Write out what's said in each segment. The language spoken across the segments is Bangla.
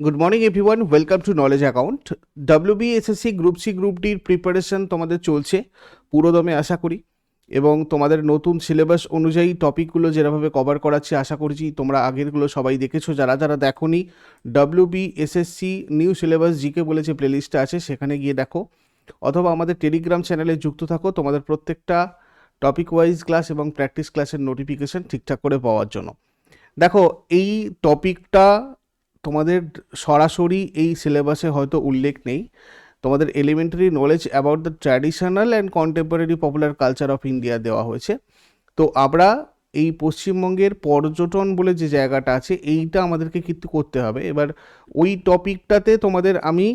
Good morning everyone, welcome to knowledge account. WBSSC group C group ডির প্রিপারেশন তোমাদের চলছে পুরোদমে আশা করি, এবং তোমাদের নতুন সিলেবাস অনুযায়ী টপিকগুলো যেভাবে কভার করাচ্ছি আশা করছি তোমরা আগেরগুলো সবাই দেখেছো। যারা যারা দেখোনি, WBSSC নিউ সিলেবাস জিকে বলে যে প্লেলিস্টটা আছে সেখানে গিয়ে দেখো, অথবা আমাদের টেলিগ্রাম চ্যানেলে যুক্ত থাকো তোমাদের প্রত্যেকটা টপিক ওয়াইজ ক্লাস এবং প্র্যাকটিস ক্লাসের নোটিফিকেশন ঠিকঠাক করে পাওয়ার জন্য। দেখো, এই টপিকটা তোমাদের সরাসরি এই সিলেবাসে হয়তো উল্লেখ নেই। তোমাদের elementary knowledge about the traditional and contemporary popular culture of India দেওয়া হয়েছে। তো আমরা এই পশ্চিমবঙ্গের পর্যটন বলে যে জায়গাটা আছে এইটা আমাদেরকে কিন্তু করতে হবে। এবার ওই টপিকটাতে তোমাদের আমি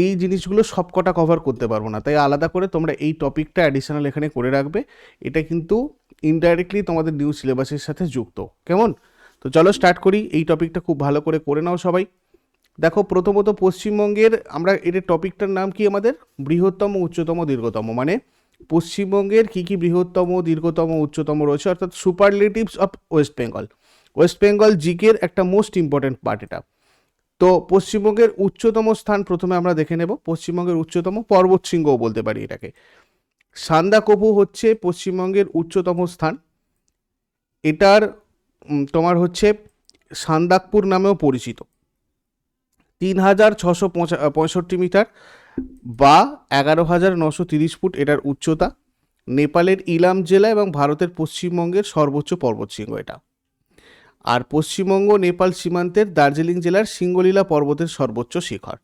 এই জিনিসগুলো সবকটা কভার করতে পারবো না, তাই আলাদা করে তোমরা এই টপিকটা অ্যাডিশনাল এখানে করে রাখবে। এটা কিন্তু ইনডাইরেক্টলি তোমাদের নিউ সিলেবাসের সাথে যুক্ত। কেমন? তো চলো স্টার্ট করি। এই টপিকটা খুব ভালো করে নাও সবাই। দেখো, প্রথমত পশ্চিমবঙ্গের আমরা এর টপিকটার নাম কি আমাদের বৃহত্তম, উচ্চতম, দীর্ঘতম, মানে পশ্চিমবঙ্গের কী কী বৃহত্তম, দীর্ঘতম, উচ্চতম রয়েছে, অর্থাৎ সুপারলেটিভস of West Bengal. West Bengal জিকের একটা মোস্ট ইম্পর্ট্যান্ট পার্ট এটা। তো পশ্চিমবঙ্গের উচ্চতম স্থান প্রথমে আমরা দেখে নেব। পশ্চিমবঙ্গের উচ্চতম পর্বত শৃঙ্গও বলতে পারি এটাকে। সান্দাকফু হচ্ছে পশ্চিমবঙ্গের উচ্চতম স্থান। এটার তোমার হচ্ছে সান্দাকপুর নামেও পরিচিত। 3665 মিটার বা 11,930 ফুট এটার উচ্চতা। নেপালের ইলাম জেলা এবং ভারতের পশ্চিমবঙ্গের সর্বোচ্চ পর্বতশৃঙ্গ এটা। আর পশ্চিমবঙ্গ নেপাল সীমান্তের দার্জিলিং জেলার সিঙ্গলীলা পর্বতের সর্বোচ্চ শিখর।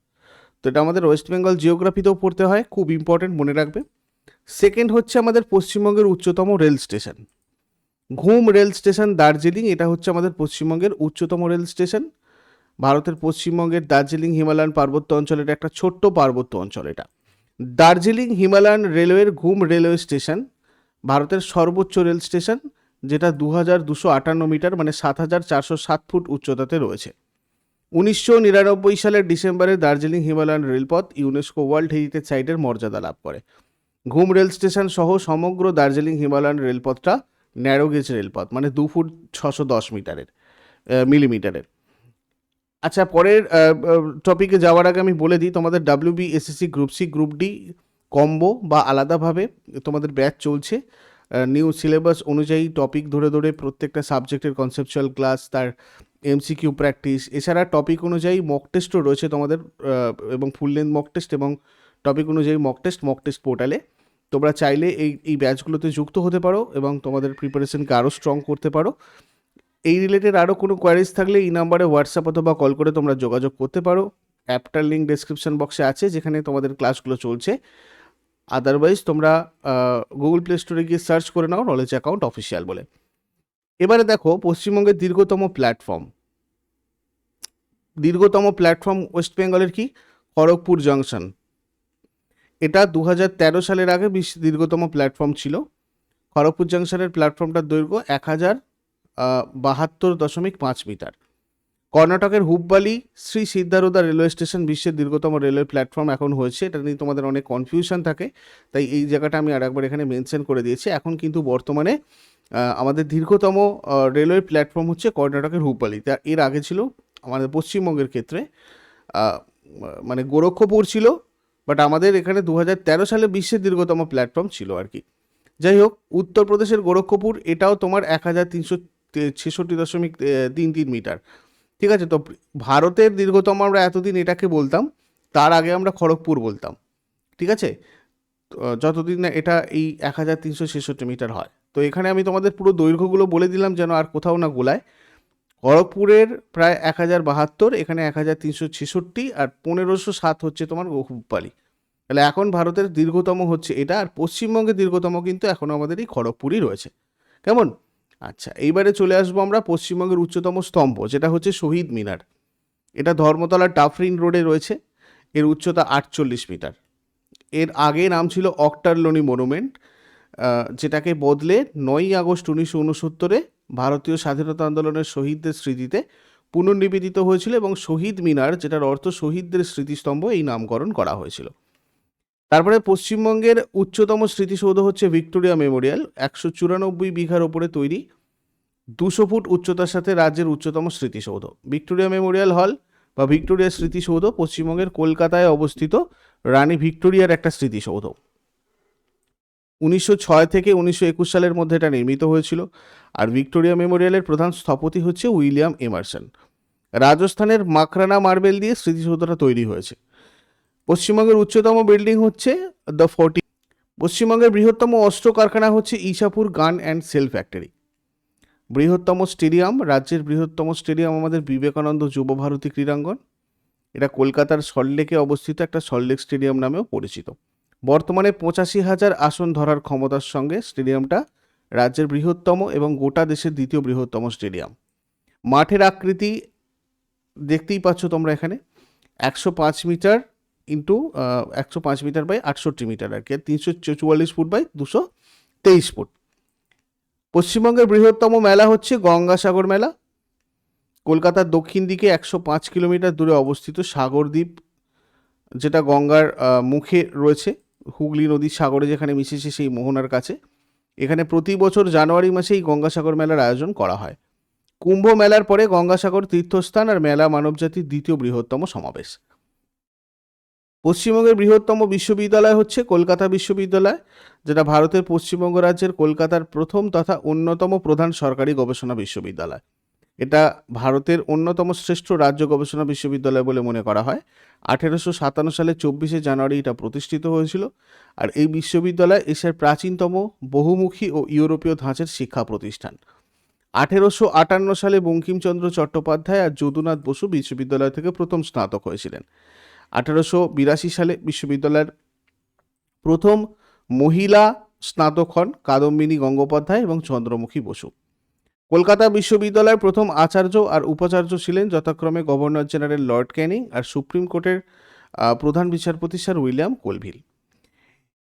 তো এটা আমাদের ওয়েস্ট বেঙ্গল জিওগ্রাফিতেও পড়তে হয়, খুব ইম্পর্টেন্ট, মনে রাখবে। সেকেন্ড হচ্ছে আমাদের পশ্চিমবঙ্গের উচ্চতম রেল স্টেশন, ঘুম রেল স্টেশন দার্জিলিং। এটা হচ্ছে আমাদের পশ্চিমবঙ্গের উচ্চতম রেল স্টেশন। ভারতের পশ্চিমবঙ্গের দার্জিলিং হিমালয়ান পার্বত্য অঞ্চলের একটা ছোট্ট পার্বত্য অঞ্চল এটা। দার্জিলিং হিমালয়ান রেলওয়ের ঘুম রেলওয়ে স্টেশন ভারতের সর্বোচ্চ রেল স্টেশন, যেটা 2258 মিটার মানে 7407 ফুট উচ্চতাতে রয়েছে। 1999 সালের ডিসেম্বরে দার্জিলিং হিমালয়ান রেলপথ ইউনেস্কো ওয়ার্ল্ড হেরিটেজ সাইটের মর্যাদা লাভ করে। ঘুম রেল স্টেশন সহ সমগ্র দার্জিলিং হিমালয়ান রেলপথটা ন্যারো গেজ রেলপথ, মানে 2 ফুট 610 মিলিমিটারের। আচ্ছা, পরের টপিকে যাওয়ার আগে আমি বলে দিই, তোমাদের WBSSC group C group D combo বা আলাদাভাবে তোমাদের ব্যাচ চলছে। নিউ সিলেবাস অনুযায়ী টপিক ধরে ধরে প্রত্যেকটা সাবজেক্টের কনসেপচুয়াল ক্লাস, তার MCQ প্র্যাকটিস, এছাড়া টপিক অনুযায়ী মক টেস্টও রয়েছে তোমাদের, এবং ফুল লেন্থ মক টেস্ট এবং টপিক অনুযায়ী মক টেস্ট পোর্টালে। তোমরা চাইলে এই ব্যাচগুলোতে যুক্ত হতে পারো এবং তোমাদের প্রিপারেশনকে আরও স্ট্রং করতে পারো। এই রিলেটেড আরও কোনো কোয়ারিজ থাকলে এই নাম্বারে হোয়াটসঅ্যাপ অথবা কল করে তোমরা যোগাযোগ করতে পারো। অ্যাপটার লিঙ্ক ডেসক্রিপশন বক্সে আছে, যেখানে তোমাদের ক্লাসগুলো চলছে। আদারওয়াইজ তোমরা গুগল প্লে স্টোরে গিয়ে সার্চ করে নাও নলেজ অ্যাকাউন্ট অফিসিয়াল বলে। এবারে দেখো, পশ্চিমবঙ্গের দীর্ঘতম প্ল্যাটফর্ম ওয়েস্ট বেঙ্গলের কি? খড়গপুর জাংশন। এটা 2013 সালের আগে বিশ্বের দীর্ঘতম প্ল্যাটফর্ম ছিল। খড়গপুর জাংশনের প্ল্যাটফর্মটার দৈর্ঘ্য 1072.5 মিটার। কর্ণাটকের হুব্বালি শ্রী সিদ্ধারুদা রেলওয়ে স্টেশন বিশ্বের দীর্ঘতম রেলওয়ে প্ল্যাটফর্ম এখন হয়েছে। এটা নিয়ে তোমাদের অনেক কনফিউশন থাকে, তাই এই জায়গাটা আমি আরেকবার এখানে মেনশন করে দিয়েছি। এখন কিন্তু বর্তমানে আমাদের দীর্ঘতম রেলওয়ে প্ল্যাটফর্ম হচ্ছে কর্ণাটকের হুব্বালি। তা এর আগে ছিল আমাদের পশ্চিমবঙ্গের ক্ষেত্রে মানে গোরক্ষপুর ছিল, বাট আমাদের এখানে 2013 সালে বিশ্বের দীর্ঘতম প্ল্যাটফর্ম ছিল আর কি। যাই হোক, উত্তরপ্রদেশের গোরক্ষপুর এটাও তোমার 1366.33 মিটার। ঠিক আছে, তো ভারতের দীর্ঘতম আমরা এতদিন এটাকে বলতাম, তার আগে আমরা খড়গপুর বলতাম। ঠিক আছে, যতদিন না এটা এই 1366 মিটার হয়। তো এখানে আমি তোমাদের পুরো দৈর্ঘ্যগুলো বলে দিলাম যেন আর কোথাও না গোলায়। খড়গপুরের প্রায় 1072, এখানে 1366, আর 1507 হচ্ছে তোমার হুব্বালি। তাহলে এখন ভারতের দীর্ঘতম হচ্ছে এটা, আর পশ্চিমবঙ্গের দীর্ঘতম কিন্তু এখনও আমাদের এই খড়গপুরই রয়েছে। কেমন? আচ্ছা, এইবারে চলে আসবো আমরা পশ্চিমবঙ্গের উচ্চতম স্তম্ভ, যেটা হচ্ছে শহীদ মিনার। এটা ধর্মতলার ডাফরিন রোডে রয়েছে। এর উচ্চতা 48 মিটার। এর আগে নাম ছিল অক্টারলোনি মনুমেন্ট, যেটাকে বদলে 9ই আগস্ট 1969 ভারতীয় স্বাধীনতা আন্দোলনের শহীদদের স্মৃতিতে পুনর্নিবেদিত হয়েছিল, এবং শহীদ মিনার, যেটার অর্থ শহীদদের স্মৃতিস্তম্ভ, এই নামকরণ করা হয়েছিল। তারপরে পশ্চিমবঙ্গের উচ্চতম স্মৃতিসৌধ হচ্ছে ভিক্টোরিয়া মেমোরিয়াল। 194 বিঘার ওপরে তৈরি, 200 ফুট উচ্চতার সাথে রাজ্যের উচ্চতম স্মৃতিসৌধ। ভিক্টোরিয়া মেমোরিয়াল হল বা ভিক্টোরিয়া স্মৃতিসৌধ পশ্চিমবঙ্গের কলকাতায় অবস্থিত রানী ভিক্টোরিয়ার একটা স্মৃতিসৌধ। 1906 থেকে 1921 সালের মধ্যে এটা নির্মিত হয়েছিল। আর ভিক্টোরিয়া মেমোরিয়ালের প্রধান স্থপতি হচ্ছে উইলিয়াম এমারসন। রাজস্থানের মাকরানা মার্বেল দিয়ে স্মৃতিসৌধটা তৈরি হয়েছে। পশ্চিমবঙ্গের উচ্চতম বিল্ডিং হচ্ছে দ্য 40। পশ্চিমবঙ্গের বৃহত্তম অস্ত্র কারখানা হচ্ছে ইসাপুর গান অ্যান্ড সেল ফ্যাক্টরি। বৃহত্তম স্টেডিয়াম, রাজ্যের বৃহত্তম স্টেডিয়াম আমাদের বিবেকানন্দ যুব ভারতী ক্রীড়াঙ্গন। এটা কলকাতার সল্টলেকে অবস্থিত একটা সল্টলেক স্টেডিয়াম নামেও পরিচিত। বর্তমানে 85,000 আসন ধরার ক্ষমতার সঙ্গে স্টেডিয়ামটা রাজ্যের বৃহত্তম এবং গোটা দেশের দ্বিতীয় বৃহত্তম স্টেডিয়াম। মাঠের আকৃতি দেখতেই পাচ্ছ তোমরা এখানে, 105 metre into 105 metre by 68 metre আর কি, 344 ফুট বাই 223 ফুট। পশ্চিমবঙ্গের বৃহত্তম মেলা হচ্ছে গঙ্গাসাগর মেলা। কলকাতার দক্ষিণ দিকে 105 কিলোমিটার দূরে অবস্থিত সাগরদ্বীপ, যেটা গঙ্গার মুখে রয়েছে, হুগলি নদীর সাগরে যেখানে মিশেছে সেই মোহনার কাছে। এখানে প্রতি বছর জানুয়ারি মাসেই গঙ্গাসাগর মেলার আয়োজন করা হয়। কুম্ভ মেলার পরে গঙ্গাসাগর তীর্থস্থান আর মেলা মানবজাতির দ্বিতীয় বৃহত্তম সমাবেশ। পশ্চিমবঙ্গের বৃহত্তম বিশ্ববিদ্যালয় হচ্ছে কলকাতা বিশ্ববিদ্যালয়, যেটা ভারতের পশ্চিমবঙ্গ রাজ্যের কলকাতার প্রথম তথা অন্যতম প্রধান সরকারি গবেষণা বিশ্ববিদ্যালয়। এটা ভারতের অন্যতম শ্রেষ্ঠ রাজ্য গবেষণা বিশ্ববিদ্যালয় বলে মনে করা হয়। 1857 সালের 24শে জানুয়ারি এটা প্রতিষ্ঠিত হয়েছিল। আর এই বিশ্ববিদ্যালয় এশিয়ার প্রাচীনতম বহুমুখী ও ইউরোপীয় ধাঁচের শিক্ষা প্রতিষ্ঠান। 1858 সালে বঙ্কিমচন্দ্র চট্টোপাধ্যায় আর যদুনাথ বসু বিশ্ববিদ্যালয় থেকে প্রথম স্নাতক হয়েছিলেন। 1882 সালে বিশ্ববিদ্যালয়ের প্রথম মহিলা স্নাতক হন কাদম্বিনী গঙ্গোপাধ্যায় এবং চন্দ্রমুখী বসু। কলকাতা বিশ্ববিদ্যালয়ের প্রথম আচার্য আর উপাচার্য ছিলেন যথাক্রমে গভর্নর জেনারেল লর্ড ক্যানিং আর সুপ্রিম কোর্টের প্রধান বিচারপতি স্যার উইলিয়াম কোলভিল।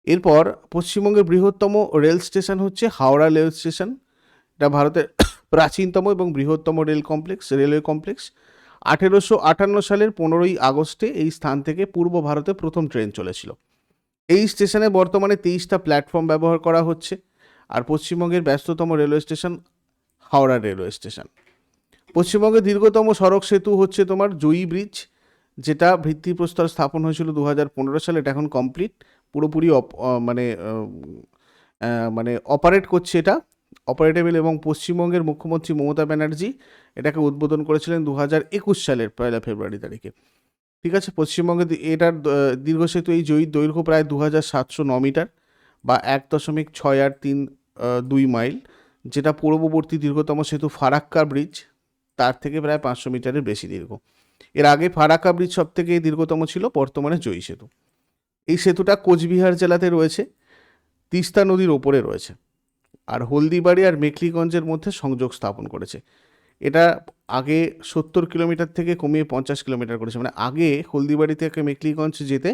এরপর পশ্চিমবঙ্গের বৃহত্তম রেল স্টেশন হচ্ছে হাওড়া রেল স্টেশন। এটা ভারতের প্রাচীনতম এবং বৃহত্তম রেলওয়ে কমপ্লেক্স। 1858 সালের 15ই আগস্টে এই স্থান থেকে পূর্ব ভারতে প্রথম ট্রেন চলেছিল। এই স্টেশনে বর্তমানে 23টা প্ল্যাটফর্ম ব্যবহার করা হচ্ছে। আর পশ্চিমবঙ্গের ব্যস্ততম railway station Howrah railway station. পশ্চিমবঙ্গের দীর্ঘতম সড়ক সেতু হচ্ছে তোমার জয়ী ব্রিজ, যেটা ভিত্তিপ্রস্তর স্থাপন হয়েছিল 2015 সালে। এটা এখন কমপ্লিট, পুরোপুরি মানে অপারেট করছে, এটা অপারেটেবল। এবং পশ্চিমবঙ্গের মুখ্যমন্ত্রী মমতা ব্যানার্জি এটাকে উদ্বোধন করেছিলেন 2021 সালের 1 ফেব্রুয়ারি তারিখে। ঠিক আছে, পশ্চিমবঙ্গে এটার দীর্ঘ সেতু, এই জয়ীর দৈর্ঘ্য প্রায় 2709 মিটার বা 1.683 মাইল, যেটা পূর্ববর্তী দীর্ঘতম সেতু ফারাক্কা ব্রিজ তার থেকে প্রায় 500 মিটারের বেশি দীর্ঘ। এর আগে ফারাক্কা ব্রিজ সব থেকে দীর্ঘতম ছিল, বর্তমানে জয়ী সেতু। এই সেতুটা কোচবিহার জেলাতে রয়েছে, তিস্তা নদীর ওপরে রয়েছে, আর হলদিবাড়ি আর মেখলিগঞ্জের মধ্যে সংযোগ স্থাপন করেছে। এটা আগে 70 কিলোমিটার থেকে কমিয়ে 50 কিলোমিটার করেছে। মানে আগে হলদিবাড়ি থেকে মেখলিগঞ্জ যেতে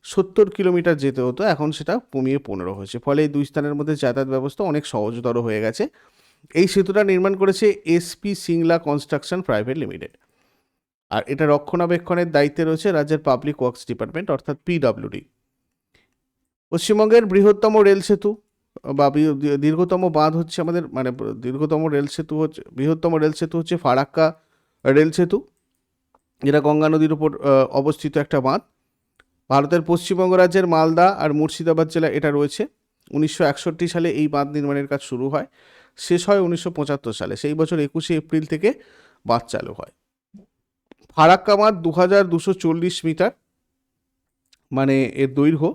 70 কিলোমিটার যেতে হতো, এখন সেটা কমিয়ে 15 হয়েছে। ফলে এই দুই স্থানের মধ্যে যাতায়াত ব্যবস্থা অনেক সহজতর হয়ে গেছে। এই সেতুটা নির্মাণ করেছে SP Singla construction private limited. আর এটা রক্ষণাবেক্ষণের দায়িত্বে রয়েছে রাজ্যের পাবলিক ওয়ার্কস ডিপার্টমেন্ট অর্থাৎ পিডব্লিউডি। পশ্চিমবঙ্গের বৃহত্তম রেল সেতু বা দীর্ঘতম বাঁধ হচ্ছে আমাদের, মানে বৃহত্তম রেল সেতু হচ্ছে ফারাক্কা রেল সেতু, যেটা গঙ্গা নদীর উপর অবস্থিত একটা বাঁধ। ভারতের পশ্চিমবঙ্গ রাজ্যের মালদা আর মুর্শিদাবাদ জেলায় এটা রয়েছে। 1961 সালে এই বাঁধ নির্মাণের কাজ শুরু হয়, শেষ হয় 1975 সালে। সেই বছর 21শে এপ্রিল থেকে বাঁধ চালু হয়। ফারাক্কা বাঁধ 2240 মিটার মানে এর দৈর্ঘ্য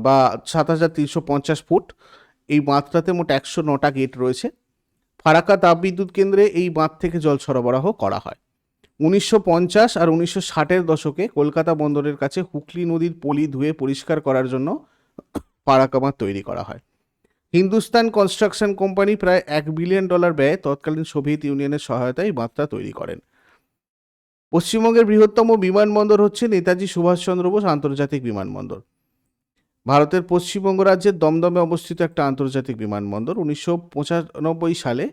বা 7350 ফুট। এই বাঁধটাতে মোট 109টা গেট রয়েছে। ফারাক্কা তাপবিদ্যুৎ কেন্দ্রে এই বাঁধ থেকে জল সরবরাহ করা হয়। 1950 আর 1960-এর দশকে কলকাতা বন্দরের কাছে হুগলি নদীর পলি ধুয়ে পরিষ্কার করার জন্য ফারাক্কা বাঁধ তৈরি করা হয়। হিন্দুস্তান কনস্ট্রাকশন কোম্পানি প্রায় $1 বিলিয়ন ব্যয়ে তৎকালীন সোভিয়েত ইউনিয়নের সহায়তায় এই বাঁধটা তৈরি করেন। পশ্চিমবঙ্গের বৃহত্তম বিমানবন্দর হচ্ছে নেতাজি সুভাষচন্দ্র বোস আন্তর্জাতিক বিমানবন্দর। ভারতের পশ্চিমবঙ্গ রাজ্যের দমদমে অবস্থিত একটা আন্তর্জাতিক বিমানবন্দর। 1995 সালে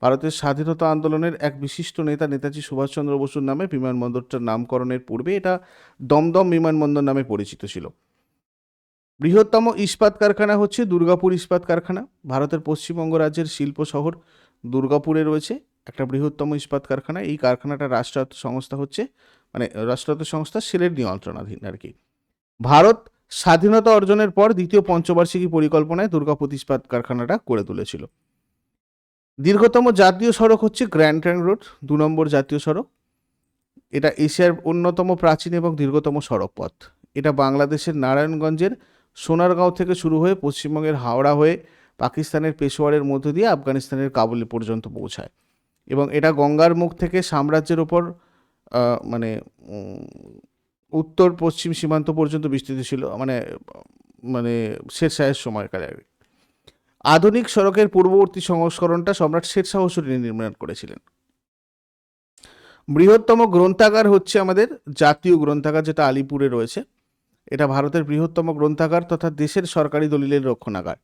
ভারতের স্বাধীনতা আন্দোলনের এক বিশিষ্ট নেতা নেতাজি সুভাষচন্দ্র বসুর নামে বিমানবন্দরটার নামকরণের পূর্বে এটা দমদম বিমানবন্দর নামে পরিচিত ছিল। বৃহত্তম ইস্পাত কারখানা হচ্ছে দুর্গাপুর ইস্পাত কারখানা। ভারতের পশ্চিমবঙ্গ রাজ্যের শিল্প শহর দুর্গাপুরে রয়েছে। একটা বৃহত্তম ইস্পাত কারখানা। এই কারখানাটা রাষ্ট্রায়ত্ত সংস্থা হচ্ছে, মানে রাষ্ট্রায়ত্ত সংস্থা সেলের নিয়ন্ত্রণাধীন আর কি। ভারত স্বাধীনতা অর্জনের পর দ্বিতীয় পঞ্চবার্ষিকী পরিকল্পনায় দুর্গাপুর ইস্পাত কারখানাটা করে তুলেছিল। দীর্ঘতম জাতীয় সড়ক হচ্ছে গ্র্যান্ড ট্রাঙ্ক রোড, 2 নম্বর জাতীয় সড়ক। এটা এশিয়ার অন্যতম প্রাচীন এবং দীর্ঘতম সড়ক পথ। এটা বাংলাদেশের নারায়ণগঞ্জের সোনারগাঁও থেকে শুরু হয়ে পশ্চিমবঙ্গের হাওড়া হয়ে পাকিস্তানের পেশোয়ারের মধ্য দিয়ে আফগানিস্তানের কাবুল পর্যন্ত পৌঁছায়, এবং এটা গঙ্গার মুখ থেকে সাম্রাজ্যের ওপর মানে উত্তর পশ্চিম সীমান্ত পর্যন্ত বিস্তৃত ছিল, মানে মানে শেরশাহের সময়কালে আর কি। আধুনিক সড়কের পূর্ববর্তী সংস্করণটা সম্রাট শেরশাহ সূরি নির্মাণ করেছিলেন। বৃহত্তম গ্রন্থাগার হচ্ছে আমাদের জাতীয় গ্রন্থাগার, যেটা আলিপুরে রয়েছে। এটা ভারতের বৃহত্তম গ্রন্থাগার তথা দেশের সরকারি দলিলের রক্ষণাগার।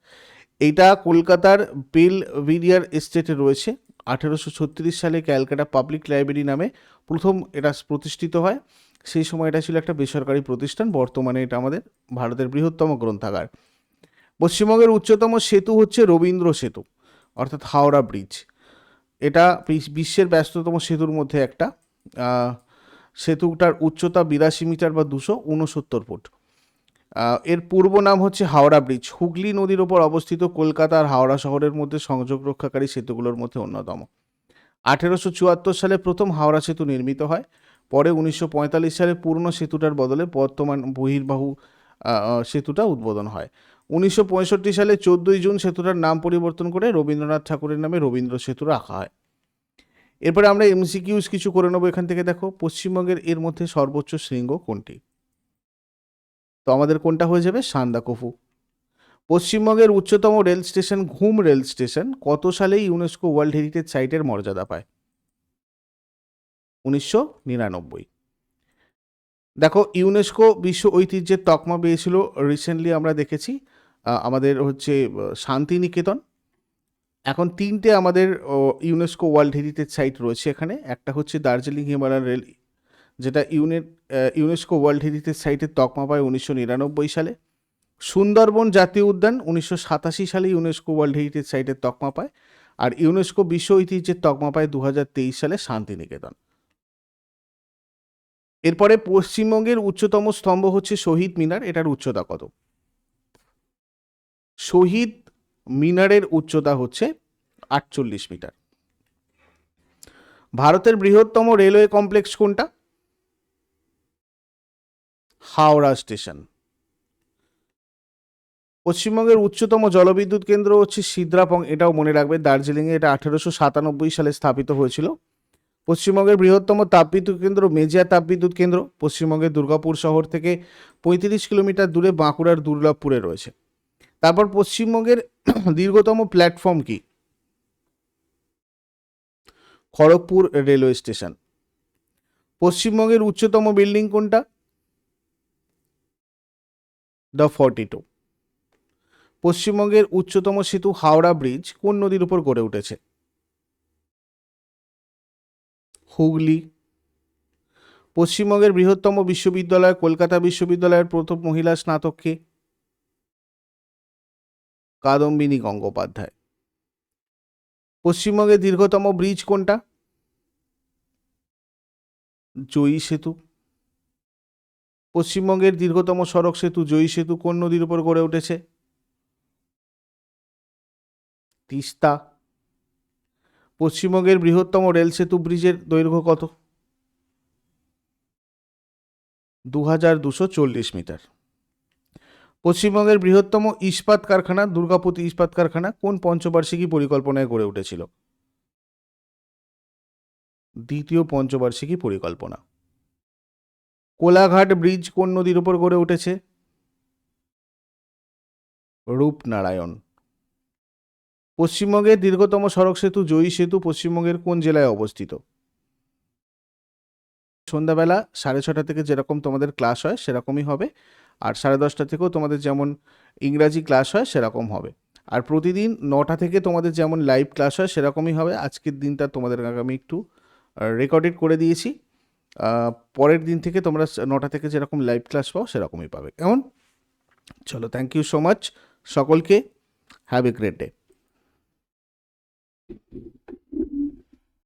এটা কলকাতার বেলভিডিয়ার এস্টেটে রয়েছে। 1836 সালে ক্যালকাটা পাবলিক লাইব্রেরি নামে প্রথম এটা প্রতিষ্ঠিত হয়। সেই সময় এটা ছিল একটা বেসরকারি প্রতিষ্ঠান, বর্তমানে এটা আমাদের ভারতের বৃহত্তম গ্রন্থাগার। পশ্চিমবঙ্গের উচ্চতম সেতু হচ্ছে রবীন্দ্র সেতু, অর্থাৎ হাওড়া ব্রিজ। এটা বিশ্বের ব্যস্ততম সেতুর মধ্যে একটা। সেতুটার উচ্চতা 82 মিটার বা 269 ফুট। এর পূর্ব নাম হচ্ছে হাওড়া ব্রিজ। হুগলি নদীর ওপর অবস্থিত কলকাতা আর হাওড়া শহরের মধ্যে সংযোগ রক্ষাকারী সেতুগুলোর মধ্যে অন্যতম। 1874 সালে প্রথম হাওড়া সেতু নির্মিত হয়। পরে 1945 সালে পুরনো সেতুটার বদলে বর্তমান বহির্বাহু সেতুটা উদ্বোধন হয়। 1965 সালে 14 জুন সেতুটার নাম পরিবর্তন করে রবীন্দ্রনাথ ঠাকুরের নামে রবীন্দ্র সেতু রাখা হয়। এরপরে আমরা এমসিকিউস কিছু করে নেবো এখান থেকে। দেখো, পশ্চিমবঙ্গের এর মধ্যে সর্বোচ্চ শৃঙ্গ কোনটি? তো আমাদের কোনটা হয়ে যাবে? সান্দাকফু। পশ্চিমবঙ্গের উচ্চতম রেল স্টেশন ঘুম রেল স্টেশন কত সালে ইউনেস্কো ওয়ার্ল্ড হেরিটেজ সাইটের মর্যাদা পায়? 1999। দেখো, ইউনেস্কো বিশ্ব ঐতিহ্যের তকমা পেয়েছিল রিসেন্টলি, আমরা দেখেছি আমাদের হচ্ছে শান্তিনিকেতন। এখন 3টে আমাদের ইউনেস্কো ওয়ার্ল্ড হেরিটেজ সাইট রয়েছে এখানে। একটা হচ্ছে দার্জিলিং হিমালয়ান রেল, যেটা ইউনেস্কো ওয়ার্ল্ড হেরিটেজ সাইটের তকমা পায় 1999 সালে। সুন্দরবন জাতীয় উদ্যান 1987 সালে ইউনেস্কো ওয়ার্ল্ড হেরিটেজ সাইটের তকমা পায়। আর ইউনেস্কো বিশ্ব ঐতিহ্যের তকমা পায় 2023 সালে শান্তিনিকেতন। এরপরে পশ্চিমবঙ্গের উচ্চতম স্তম্ভ হচ্ছে শহীদ মিনার। এটার উচ্চতা কত? শহীদ মিনারের উচ্চতা হচ্ছে 48 মিটার। ভারতের বৃহত্তম রেলওয়ে কমপ্লেক্স কোনটা? হাওড়া স্টেশন। পশ্চিমবঙ্গের উচ্চতম জলবিদ্যুৎ কেন্দ্র হচ্ছে সিদ্রাপং। এটাও মনে রাখবে, দার্জিলিংয়ে। এটা 1897 সালে স্থাপিত হয়েছিল। পশ্চিমবঙ্গের বৃহত্তম তাপবিদ্যুৎ কেন্দ্র মেজিয়া তাপবিদ্যুৎ কেন্দ্র পশ্চিমবঙ্গের দুর্গাপুর শহর থেকে 35 কিলোমিটার দূরে বাঁকুড়ার দুর্লভপুরে রয়েছে। তারপর পশ্চিমবঙ্গের দীর্ঘতম প্ল্যাটফর্ম কি? Kharagpur railway station. পশ্চিমবঙ্গের উচ্চতম বিল্ডিং কোনটা? দ্য 42। পশ্চিমবঙ্গের উচ্চতম সেতু হাওড়া ব্রিজ কোন নদীর উপর গড়ে উঠেছে? হুগলি। পশ্চিমবঙ্গের বৃহত্তম বিশ্ববিদ্যালয় কলকাতা বিশ্ববিদ্যালয়ের প্রথম মহিলা স্নাতক কে? কাদম্বিনী গঙ্গোপাধ্যায়। পশ্চিমবঙ্গের দীর্ঘতম ব্রিজ কোনটা? জয়ী সেতু। পশ্চিমবঙ্গের দীর্ঘতম সড়ক সেতু জয়ী সেতু কোন নদীর উপর গড়ে উঠেছে? তিস্তা। পশ্চিমবঙ্গের বৃহত্তম রেল সেতু ব্রিজের দৈর্ঘ্য কত? 2240 মিটার। পশ্চিমবঙ্গের বৃহত্তম ইস্পাত কারখানা দুর্গাপুর ইস্পাত কারখানা কোন পঞ্চবার্ষিকী পরিকল্পনায় গড়ে উঠেছিল? দ্বিতীয় পঞ্চবার্ষিকী পরিকল্পনা। কোলাঘাট ব্রিজ কোন নদীর উপর গড়ে উঠেছে? রূপনারায়ণ। পশ্চিমবঙ্গের দীর্ঘতম সড়ক সেতু জয়ী সেতু পশ্চিমবঙ্গের কোন জেলায় অবস্থিত? সন্ধ্যাবেলা 6:30 থেকে যেরকম তোমাদের ক্লাস হয় সেরকমই হবে, আর 10:30 থেকেও তোমাদের যেমন ইংরাজি ক্লাস হয় সেরকম হবে। আর প্রতিদিন 9টা থেকে তোমাদের যেমন লাইভ ক্লাস হয় সেরকমই হবে। আজকের দিনটা তোমাদের আমি একটু রেকর্ডেড করে দিয়েছি। পরের দিন থেকে তোমরা 9টা থেকে যেরকম লাইভ ক্লাস পাও সেরকমই পাবে। কেমন? চলো, থ্যাংক ইউ সো মাচ সকলকে। Have a great day.